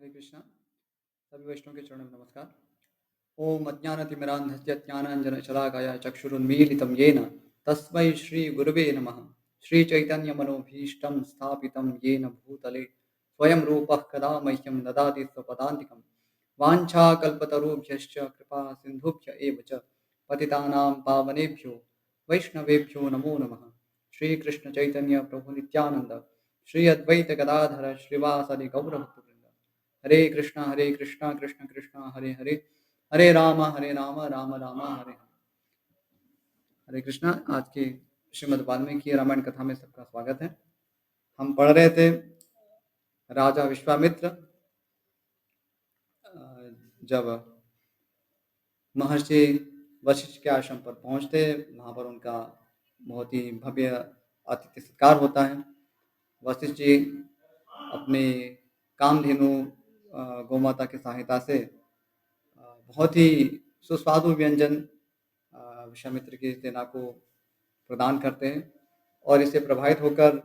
हरे कृष्णा। सभी वैष्णव के चरणों में नमस्कार। ओम अज्ञानतिमिरान्धस्य ज्ञानाञ्जनशलाकया चक्षुरुन्मीलितं येन तस्मै श्रीगुरवे नमः। श्रीचैतन्यमनोभीष्टं स्थापितं येन भूतले स्वयं रूपः कदा मह्यं ददाति स्वपदान्तिकं। वाञ्छाकल्पतरुभ्यश्च कृपा सिन्धुभ्य एव च पतितानां पावनेभ्यो वैष्णवेभ्यो नमो नमः। श्रीकृष्ण चैतन्य प्रभु नित्यानंद श्री अद्वैत गदाधर श्रीवासदि गौरभक्तवृंद। हरे कृष्णा कृष्ण कृष्ण हरे हरे, हरे राम राम राम हरे हरे। हरे कृष्णा। आज की श्रीमद् वाल्मीकि रामायण कथा में सबका स्वागत है। हम पढ़ रहे थे राजा विश्वामित्र जब महर्षि वशिष्ठ के आश्रम पर पहुंचते, वहां पर उनका बहुत ही भव्य आतिथ्य सत्कार होता है। वशिष्ठ जी अपने कामधेनु गोमाता की सहायता से बहुत ही सुस्वादु व्यंजन विश्वामित्र की सेना को प्रदान करते हैं और इससे प्रभावित होकर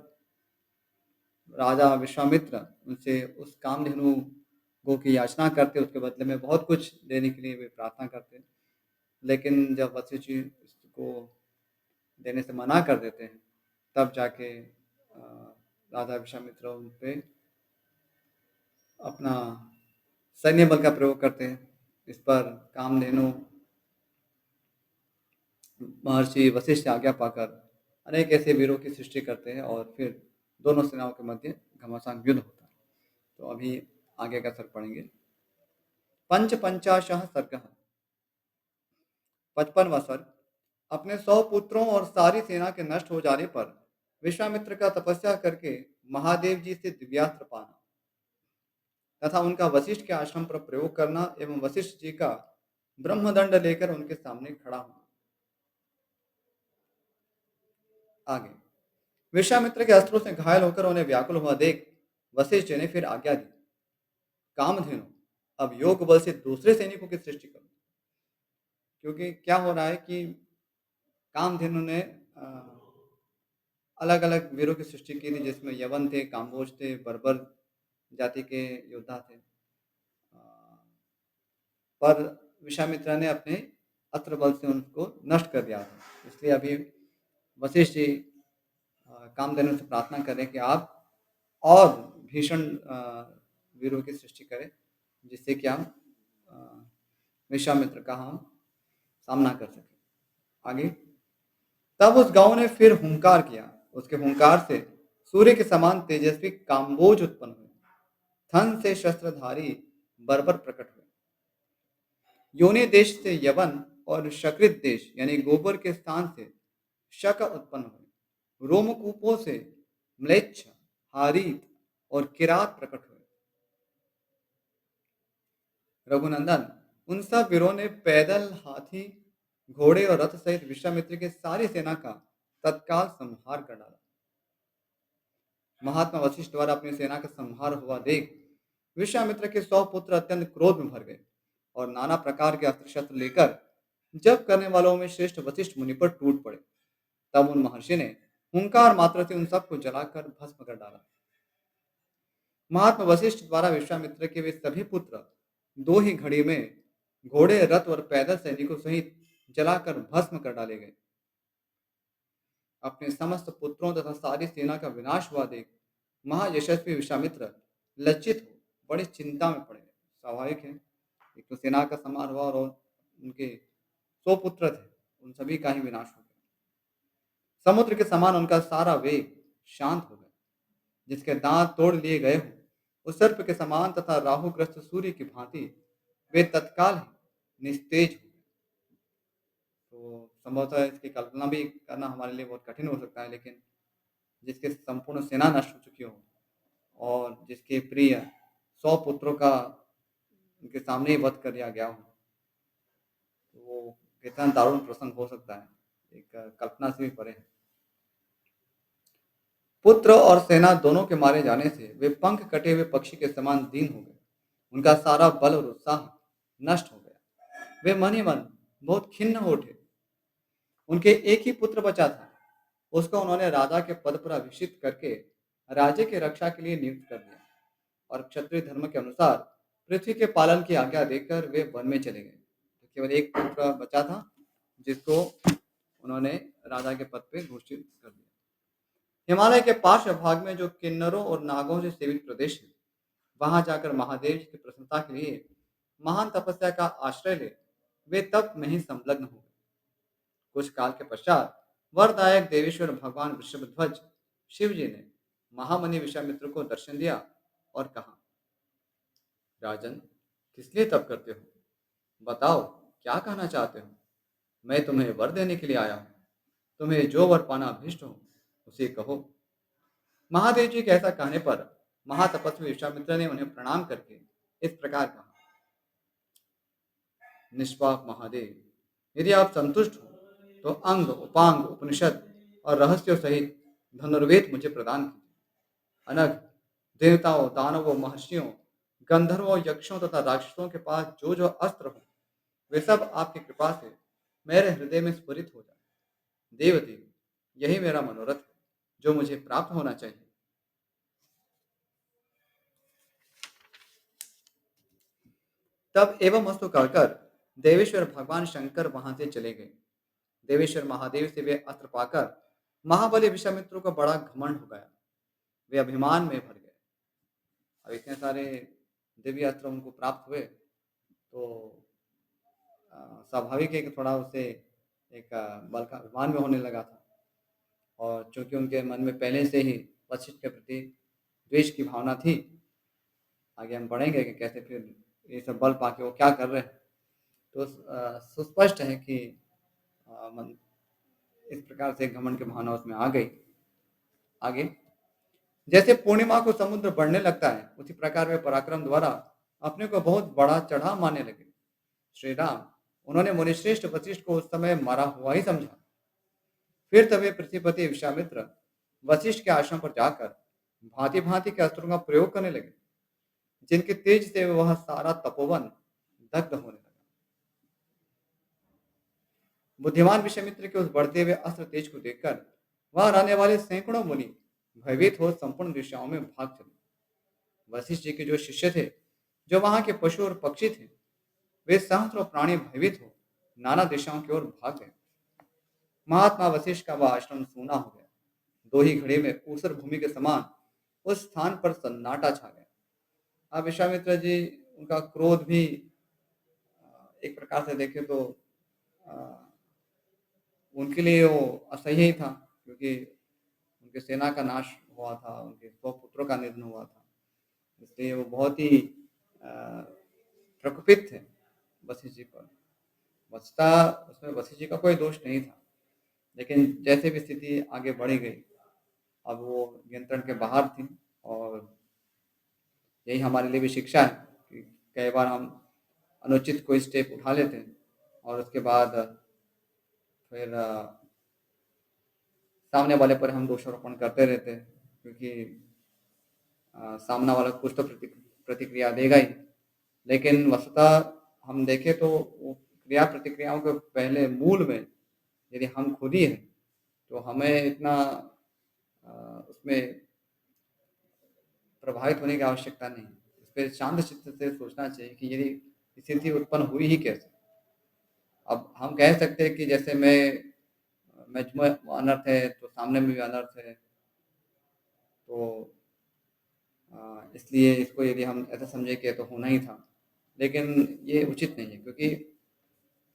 राजा विश्वामित्र उनसे उस कामधेनु गो की याचना करते, उसके बदले में बहुत कुछ देने के लिए वे प्रार्थना करते। लेकिन जब वशिष्ठ जी इसको देने से मना कर देते हैं, तब जाके राजा विश्वामित्र उन पे अपना सैन्य बल का प्रयोग करते हैं। इस पर कामधेनु महर्षि वशिष्ठ से आज्ञा पाकर अनेक ऐसे वीरों की सृष्टि करते हैं और फिर दोनों सेनाओं के मध्य घमासान युद्ध होता है। तो अभी आगे का सर्ग पढ़ेंगे। पंच पंचाशः सर्ग, 55वां सर्ग। अपने 100 पुत्रों और सारी सेना के नष्ट हो जाने पर विश्वामित्र का तपस्या करके महादेव जी से दिव्यास्त्र पाना तथा उनका वशिष्ठ के आश्रम पर प्रयोग करना एवं वशिष्ठ जी का ब्रह्मदंड लेकर उनके सामने खड़ा होना। आगे विश्वामित्र के अस्त्रों से घायल होकर उन्हें व्याकुल हुआ देख वशिष्ठ जी ने फिर आज्ञा दी, कामधेनु अब योग बल से दूसरे सैनिकों की सृष्टि करो। क्योंकि क्या हो रहा है कि कामधेनु ने अलग अलग वीरों की सृष्टि की थी, जिसमें यवन थे, काम्बोज थे, बर्बर जाति के योद्धा थे। पर विश्वामित्र ने अपने अस्त्र बल से उनको नष्ट कर दिया था। इसलिए अभी वशिष्ठ जी कामधेनु से प्रार्थना करें कि आप और भीषण वीरों की सृष्टि करें, जिससे कि हम विश्वामित्र का हम सामना कर सकें। आगे तब उस गांव ने फिर हुंकार किया, उसके हुंकार से सूर्य के समान तेजस्वी काम्बोज उत्पन्न हुए, थन से शस्त्रधारी बर्बर प्रकट हुए। योनि देश से यवन और शकृत देश यानी गोबर के स्थान से शक उत्पन्न हुए। रोमकूपों से म्लेच्छ, हारीत और किरात प्रकट हुए। रघुनंदन उन सब वीरों ने पैदल, हाथी, घोड़े और रथ सहित विश्वामित्र की सारी सेना का तत्काल संहार कर डाला। महात्मा वशिष्ठ द्वारा अपनी सेना का संहार हुआ देख विश्वामित्र के 100 पुत्र अत्यंत क्रोध में भर गए और नाना प्रकार के अस्त्र शस्त्र लेकर जप करने वालों में श्रेष्ठ वशिष्ठ मुनि पर टूट पड़े। तब उन महर्षि ने हुंकार मात्र से उन सबको जलाकर भस्म कर डाला। महात्मा वशिष्ठ द्वारा विश्वामित्र के वे सभी पुत्र 2 ही घड़ी में घोड़े, रथ और पैदल सैनिकों सहित जलाकर भस्म कर डाले गए। अपने समस्त पुत्रों तथा सारी सेना का विनाश हुआ देख महायशस्वी विश्वामित्र लज्जित हो बड़ी चिंता में पड़े। स्वाभाविक है, एक तो सेना का संहार हुआ और उनके 100 पुत्र थे, उन सभी का ही विनाश हो गया। समुद्र के समान उनका सारा वेग शांत हो गया। जिसके दांत तोड़ लिए गए हों, उस सर्प के समान तथा राहुग्रस्त सूर्य की भांति वे तत्काल ही निस्तेज हो गए। तो संभवतः इसकी कल्पना भी करना हमारे लिए बहुत कठिन हो सकता है, लेकिन जिसके संपूर्ण सेना नष्ट हो चुकी हो और जिसके प्रिय 100 पुत्रों का उनके सामने ही वध कर दिया गया हो, तो वो कितना दारुण प्रसंग हो सकता है, एक कल्पना से भी परे है। पुत्र और सेना दोनों के मारे जाने से वे पंख कटे हुए पक्षी के समान दीन हो गए। उनका सारा बल और उत्साह नष्ट हो गया। वे मन ही मन बहुत खिन्न हो उठे। उनके एक ही पुत्र बचा था, उसको उन्होंने राजा के पद पर अभिषिक्त करके राज्य की रक्षा के लिए नियुक्त कर दिया। और क्षत्रिय धर्म के अनुसार पृथ्वी के पालन की आज्ञा देकर वे वन में चले गए। तो केवल एक पुत्र बचा था, जिसको उन्होंने राजा के पद पे घोषित कर दिया। हिमालय के पार्श्व भाग में जो किन्नरों और नागों से सेवित प्रदेश है, वहां जाकर महादेव की प्रसन्नता के लिए महान तपस्या का आश्रय ले वे तप में ही संलग्न हो गए। कुछ काल के पश्चात वरदायक देवेश्वर भगवान वृषभध्वज शिव जी ने महामुनि विश्वामित्र को दर्शन दिया और कहा, राजन, किस लिए तप करते हो? बताओ, क्या कहना चाहते हो? मैं तुम्हें वर देने के लिए आया हूँ। तुम्हें जो वर पाना अभीष्ट हो, उसे कहो। महादेव जी के ऐसा कहने पर महातपस्वी विश्वामित्र ने उन्हें प्रणाम करके इस प्रकार कहा, निष्पाप महादेव, यदि आप संतुष्ट हो तो अंग, उपांग, उपनिषद और रहस्यों सहित धनुर्वेद मुझे प्रदान कीजिए। अनग देवताओं, दानवों, महर्षियों, गंधर्वों, यक्षों तथा राक्षसों के पास जो जो अस्त्र हो, वे सब आपकी कृपा से मेरे हृदय में स्फुरित हो जाए। देवदेव, यही मेरा मनोरथ है, जो मुझे प्राप्त होना चाहिए। तब एवं वस्तु कहकर देवेश्वर भगवान शंकर वहां से चले गए। देवेश्वर महादेव से वे अस्त्र पाकर महाबली विश्वामित्र को बड़ा घमंड हो गया। वे अभिमान में भर गए। अब इतने सारे दिव्य अस्त्र उनको प्राप्त हुए, तो स्वाभाविक है कि थोड़ा उसे एक बल का अभिमान में होने लगा था। और चूंकि उनके मन में पहले से ही वशिष्ठ के प्रति द्वेष की भावना थी, आगे हम पढ़ेंगे कि कैसे फिर ये सब बल पाके वो क्या कर रहे हैं। तो सुस्पष्ट है कि मन इस प्रकार से घमंड की भावना उसमें आ गई। आगे, जैसे पूर्णिमा को समुद्र बढ़ने लगता है, उसी प्रकार वे पराक्रम द्वारा अपने को बहुत बड़ा चढ़ाव मानने लगे। श्री राम, उन्होंने मुनिश्रेष्ठ वशिष्ठ को उस समय मारा हुआ ही समझा। फिर तभी पृथ्वीपति विश्वामित्र वशिष्ठ के आश्रम पर जाकर भांति भांति के अस्त्रों का प्रयोग करने लगे, जिनके तेज से वह सारा तपोवन दग्ध होने लगा। बुद्धिमान विश्वामित्र के उस बढ़ते हुए अस्त्र तेज को देखकर वहां रहने वाले सैकड़ों मुनि भयभीत हो संपूर्ण दिशाओं में भाग चले। वशिष्ठ जी के जो शिष्य थे, जो वहां के पशु और पक्षी थे, वे सहस्त्रों प्राणी भयभीत हो नाना दिशाओं की ओर भाग गए। महात्मा वशिष्ठ का वह आश्रम सूना हो गया। दो ही घड़ी में ऊसर भूमि के समान उस स्थान पर सन्नाटा छा गया। अब विश्वामित्र जी, उनका क्रोध भी एक प्रकार से देखें तो अ, उनके लिए वो असह्य ही था, क्योंकि उनकी सेना का नाश हुआ था, उनके 100 पुत्रों का निधन हुआ था। इसलिए वो बहुत ही अ, प्रकोपित थे वशिष्ठ जी पर। वस्तुतः उसमें वशिष्ठ जी का कोई दोष नहीं था, लेकिन जैसे भी स्थिति आगे बढ़ी गई, अब वो नियंत्रण के बाहर थी। और यही हमारे लिए भी शिक्षा है कि कई बार हम अनुचित कोई स्टेप उठा लेते हैं और उसके बाद फिर सामने वाले पर हम दोषारोपण करते रहते हैं, क्योंकि सामने वाला कुछ तो प्रतिक्रिया देगा ही। लेकिन वस्तुतः हम देखें तो वो क्रिया प्रतिक्रियाओं के पहले मूल में यदि हम खुद ही हैं, तो हमें इतना उसमें प्रभावित होने की आवश्यकता नहीं। इस पे शांत चित्त से सोचना चाहिए कि यदि स्थिति उत्पन्न हुई ही कैसे। अब हम कह सकते हैं कि जैसे मैं अनर्थ है तो सामने में भी अनर्थ है, तो इसलिए इसको यदि हम ऐसा समझे कि तो होना ही था, लेकिन ये उचित नहीं है, क्योंकि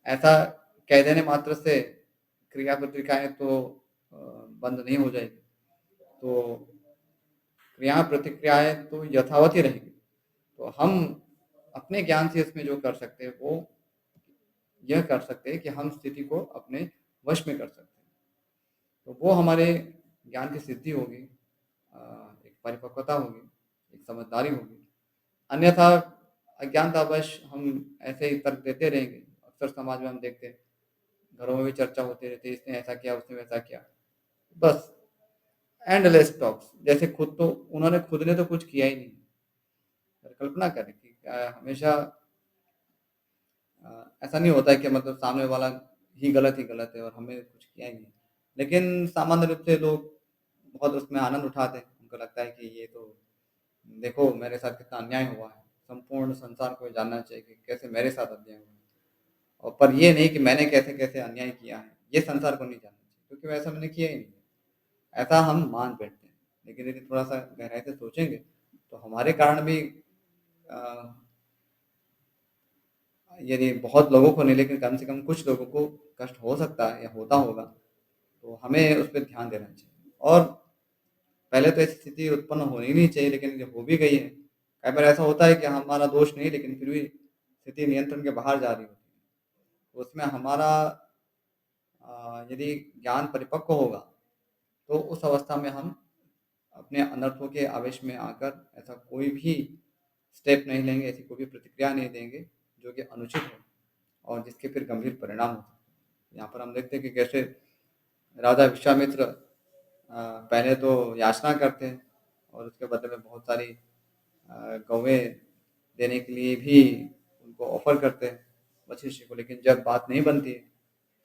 ऐसा कह देने मात्र से क्रिया प्रतिक्रियाएं तो बंद नहीं हो जाएगी। तो क्रिया प्रतिक्रियाएं तो यथावत ही रहेगी। तो हम अपने ज्ञान से इसमें जो कर सकते हैं, वो यह कर सकते हैं कि हम स्थिति को अपने वश में कर सकते हैं। तो वो हमारे ज्ञान की सिद्धि होगी, एक परिपक्वता होगी, एक समझदारी होगी। अन्यथा अज्ञानतावश हम ऐसे ही तर्क देते रहेंगे। अक्सर समाज में हम देखते हैं, घरों में भी चर्चा होती रहती है, इसने ऐसा किया, उसने वैसा किया, बस एंडलेस टॉक्स। जैसे खुद ने तो कुछ किया ही नहीं। कल्पना करें कि हमेशा ऐसा नहीं होता है कि मतलब सामने वाला ही गलत है और हमें कुछ किया ही नहीं। लेकिन सामान्य रूप से लोग बहुत उसमें आनंद उठाते हैं। उनको लगता है कि ये तो देखो मेरे साथ कितना अन्याय हुआ है। संपूर्ण संसार को ये जानना चाहिए कि कैसे मेरे साथ अन्याय हुआ है। और पर ये नहीं कि मैंने कैसे-कैसे अन्याय किया है, ये संसार को नहीं जानना चाहिए क्योंकि वैसा मैंने किया ही नहीं है। ऐसा हम मान बैठते हैं। लेकिन यदि थोड़ा-सा गहराई से सोचेंगे, तो हमारे कारण भी अ, यदि बहुत लोगों को नहीं लेकिन कम से कम कुछ लोगों को कष्ट हो सकता है या होता होगा, तो हमें उस पे ध्यान देना चाहिए। और पहले तो ऐसी स्थिति उत्पन्न होनी ही नहीं चाहिए लेकिन ये हो भी गई है। कई बार ऐसा होता है कि हमारा दोष नहीं लेकिन फिर भी स्थिति नियंत्रण के बाहर जा रही होती है। उसमें हमारा यदि ज्ञान परिपक्व होगा, तो उस अवस्था में हम अपने अनर्थों के आवेश में आकर ऐसा कोई भी स्टेप नहीं लेंगे, ऐसी कोई भी प्रतिक्रिया नहीं देंगे, जो कि अनुचित हो और जिसके फिर गंभीर परिणाम हो सकते हैं। यहाँ पर हम देखते हैं कि कैसे राजा विश्वामित्र पहले तो याचना करते हैं और उसके बदले में बहुत सारी गौवें देने के लिए भी उनको ऑफ़र करते हैं वशिष्ठ को, लेकिन जब बात नहीं बनती है,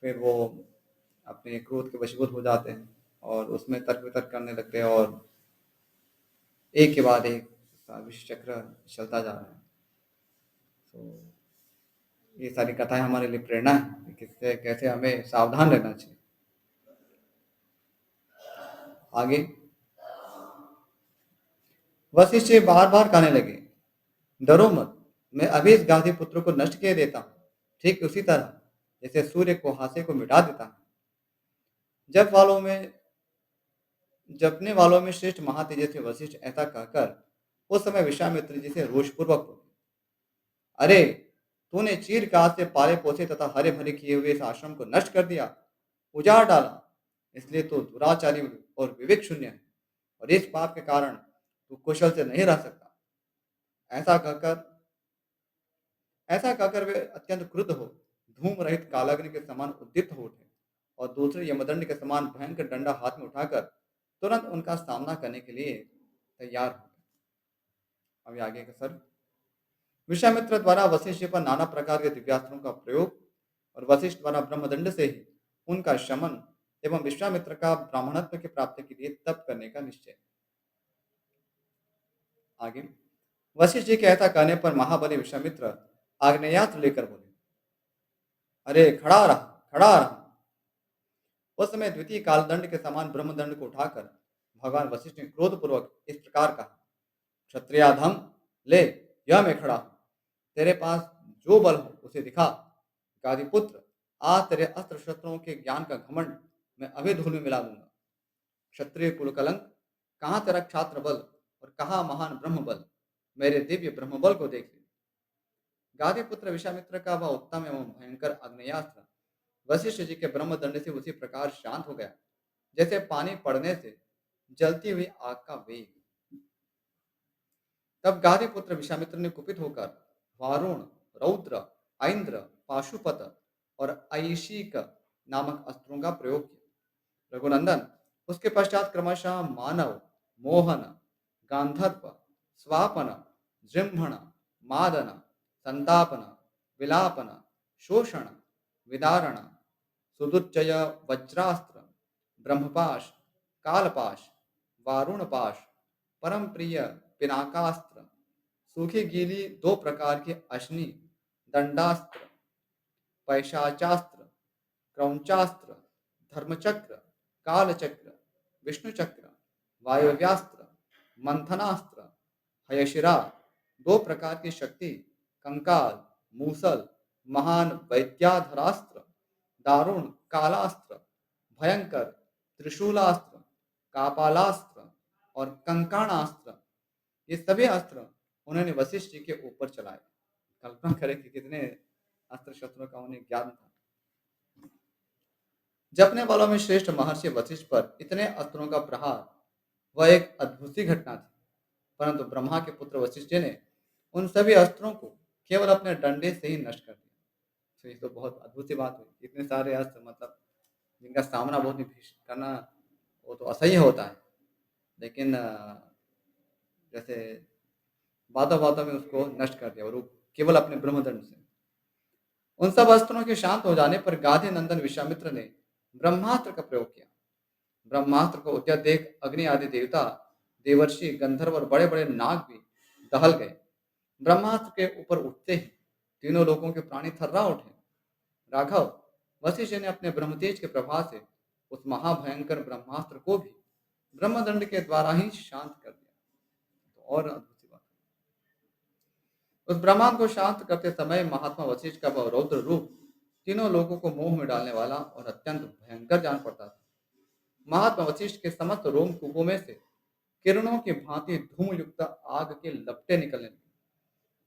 फिर वो अपने क्रोध के वशीभूत हो जाते हैं और उसमें तर्क-वितर्क करने लगते हैं और एक के बाद एक विष चक्र चलता जा रहा है। तो ये सारी कथाएँ हमारे लिए प्रेरणा है कि किससे कैसे हमें सावधान रहना चाहिए। आगे वशिष्ठ बार-बार कहने लगे, डरो मत, मैं अभी इस गाधी पुत्र को नष्ट किए देता हूँ, ठीक उसी तरह जैसे सूर्य कुहासे को मिटा देता है। जब वालों में जपने वालों में श्रेष्ठ महातेजस्वी वशिष्ठ ऐसा कहकर उस समय विश्वामित्र जी से रोषपूर्वक बोले, अरे तूने चीरकाल से पाले पोसे तथा हरे भरे किए हुए इस आश्रम को नष्ट कर दिया, उजाड़ डाला, इसलिए तो दुराचारी और विवेक शून्य है और इस पाप के कारण तू कुशल से नहीं रह सकता। ऐसा कहकर ऐसा कहकर वे अत्यंत क्रुद्ध हो धूम रहित कालाग्नि के समान उद्दीप्त हो उठे और दूसरे यमदंड के समान भयंकर डंडा हाथ में उठाकर तुरंत उनका सामना करने के लिए तैयार हो गए। अभी आगे का सर विश्वामित्र द्वारा वशिष्ठ पर नाना प्रकार के दिव्यास्त्रों का प्रयोग और वशिष्ठ द्वारा ब्रह्मदंड से ही उनका शमन एवं विश्वामित्र का ब्राह्मणत्व की प्राप्ति के लिए तप करने का निश्चय। आगे वशिष्ठ जी के ऐसा कहने पर महाबली विश्वामित्र आग्नेयास्त्र लेकर बोले, अरे खड़ा रहा। उस समय द्वितीय कालदंड के समान ब्रह्मदंड को उठाकर भगवान वशिष्ठ ने क्रोधपूर्वक इस प्रकार कहा, क्षत्रियाधम ले, यह मैं खड़ा हूं, तेरे पास जो बल हो उसे दिखा। गादीपुत्र, आज तेरे अस्त्र शस्त्रों के ज्ञान का घमंड मैं अभी धूल में मिला दूंगा। क्षत्रिय कुल कलंक, कहाँ तेरा क्षात्र बल और कहाँ महान ब्रह्म बल, मेरे दिव्य ब्रह्म बल को देख ले। गादीपुत्र विश्वामित्र का वह उत्तम एवं भयंकर आग्नेयास्त्र वशिष्ठ जी के ब्रह्मदंड से उसी प्रकार शांत हो गया जैसे पानी पड़ने से जलती हुई आग का वेग। तब गादीपुत्र विश्वामित्र ने कुपित होकर वारुण, रौद्र, ऐन्द्र, पाशुपत और ऐशिक नामक अस्त्रों का प्रयोग किया। रघुनंदन, उसके पश्चात क्रमशः मानव, मोहन, गांधर्व, स्वापन, जृंभण, मादन, संतापन, विलापन, शोषण, विदारण, सुदुच्चय वज्रास्त्र, ब्रह्मपाश, कालपाश, वारुणपाश, परम प्रिय पिनाकास्त्र, सूखी गीली दो प्रकार की अश्नि, दंडास्त्र, पैशाचास्त्र, क्रौंचास्त्र, धर्मचक्र, कालचक्र, विष्णुचक्र, वायव्यास्त्र, मंथनास्त्र, हयशिरा, दो प्रकार की शक्ति, कंकाल, मूसल, महान वैद्याधरास्त्र, दारुण कालास्त्र, भयंकर त्रिशूलास्त्र, कापालास्त्र और कंकाणास्त्र, ये सभी अस्त्र उन्होंने वशिष्ठ जी के ऊपर चलाए। कल्पना करें कि कितने अस्त्र शस्त्रों का उन्हें ज्ञान था। जपने वालों में श्रेष्ठ महर्षि वशिष्ठ पर इतने अस्त्रों का प्रहार वह एक अद्भुत सी घटना थी, परंतु ब्रह्मा के पुत्र वशिष्ठ जी ने उन सभी अस्त्रों को केवल अपने डंडे से ही नष्ट कर दिया। तो ये तो बहुत अद्भुत सी बात हुई। इतने सारे अस्त्र मतलब जिनका सामना बहुत ही करना वो तो असह्य होता है। लेकिन जैसे बातों-बातों में उसको नष्ट कर दिया और वो केवल अपने ब्रह्मदंड से। उन सब अस्त्रों के शांत हो जाने पर गाधी नंदन विश्वामित्र ने ब्रह्मास्त्र का प्रयोग किया। ब्रह्मास्त्र को उद्यत देख अग्नि आदि देवता देवर्षि, गंधर्व और बड़े-बड़े नाग भी दहल गए। ब्रह्मास्त्र के ऊपर उठते ही तीनों लोगों के प्राणी थर्रा उठे। राघव, वशिष्ठ ने अपने ब्रह्मतेज के प्रभाव से उस महाभयंकर ब्रह्मास्त्र को भी ब्रह्मदंड के द्वारा ही शांत कर दिया। तो और अद्भुत सी बात, उस ब्रह्मांड को शांत करते समय महात्मा वशिष्ठ का वह रौद्र रूप तीनों लोगों को मोह में डालने वाला और अत्यंत भयंकर जान पड़ता था। महात्मा वशिष्ठ के समस्त रोमकूपों में से किरणों की भांति धूम युक्त आग के लपटे निकलने लगे।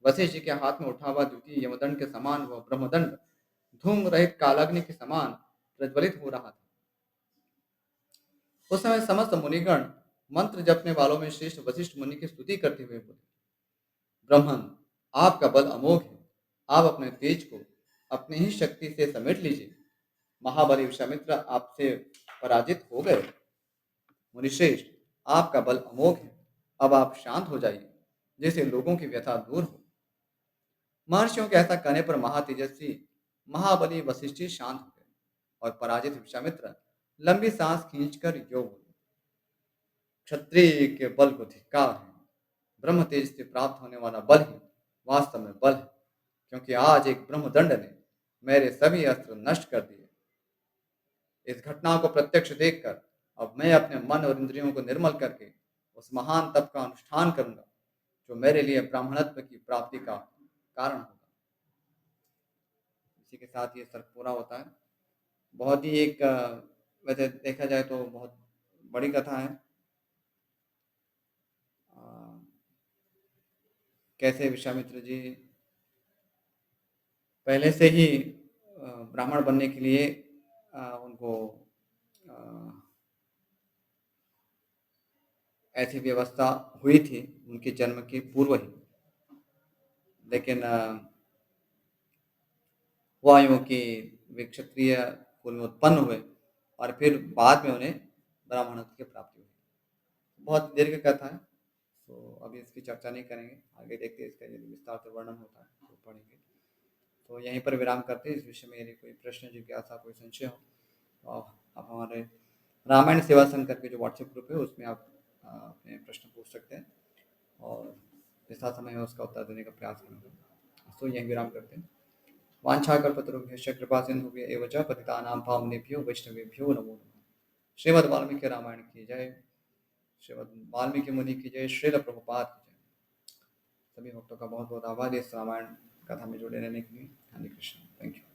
वशिष्ठ जी के हाथ में उठा हुआ द्वितीय यमदंड के समान वह ब्रह्मदंड धूम रहित कालाग्नि के समान प्रज्वलित हो रहा था। उस समय समस्त मुनिगण मंत्र जपने वालों में श्रेष्ठ वशिष्ठ मुनि की स्तुति करते हुए बोले, ब्रह्मन, आपका बल अमोघ है। आप अपने तेज को अपनी ही शक्ति से समेट लीजिए। महाबली विश्वामित्र आपसे पराजित हो गए। मुनिश्रेष्ठ, आपका बल अमोघ है। अब आप शांत हो जाइए, जिससे लोगों की व्यथा दूर हो। महर्षियों के ऐसा कहने पर महातेजस्वी महाबली वशिष्ठ जी शांत हो गए और पराजित विश्वामित्र लंबी सांस खींचकर यो बोले, क्षत्रिय के बल को धिक्कार है। ब्रह्म तेज से प्राप्त होने वाला बल ही वास्तव में बल है, क्योंकि आज एक ब्रह्मदंड ने मेरे सभी अस्त्र नष्ट कर दिए। इस घटना को प्रत्यक्ष देखकर अब मैं अपने मन और इंद्रियों को निर्मल करके उस महान तप का अनुष्ठान करूंगा, जो मेरे लिए ब्राह्मणत्व की प्राप्ति का कारण होगा। इसी के साथ ये सर्ग पूरा होता है। बहुत ही एक वैसे देखा जाए तो बहुत बड़ी कथा है। अ, कैसे विश्वामित्र जी पहले से ही ब्राह्मण बनने के लिए उनको अ, ऐसी व्यवस्था हुई थी उनके जन्म के पूर्व ही, लेकिन हुआ यूँ कि वे क्षत्रिय कुल में उत्पन्न हुए और फिर बाद में उन्हें ब्राह्मणत्व की प्राप्ति हुई। बहुत दीर्घ कथा है, तो अभी इसकी चर्चा नहीं करेंगे, आगे देखते हैं इसका यदि विस्तार से वर्णन होता है तो पढ़ेंगे। तो यहीं पर विराम करते हैं। इस विषय में यदि कोई प्रश्न, जिज्ञासा, कोई संशय हो तो आप हमारे रामायण सेवा संघ करके जो व्हाट्सएप ग्रुप है उसमें आप अपने प्रश्न पूछ सकते हैं और जैसा समय है उसका उत्तर देने का प्रयास करेंगे। तो यहीं विराम करते हैं। वाञ्छाकल्पतरुभ्यश्च कृपासिन्धुभ्य एव च पतितानां पावनेभ्यो वैष्णवेभ्यो नमो नमः। श्रीमद् वाल्मीकि रामायण की जय। श्रीमद् वाल्मीकि मुनि की जय। श्रील प्रभुपाद की जय। सभी भक्तों का बहुत बहुत आभार इस रामायण कथा में जुड़े रहने के लिए। हरे कृष्ण। Thank you.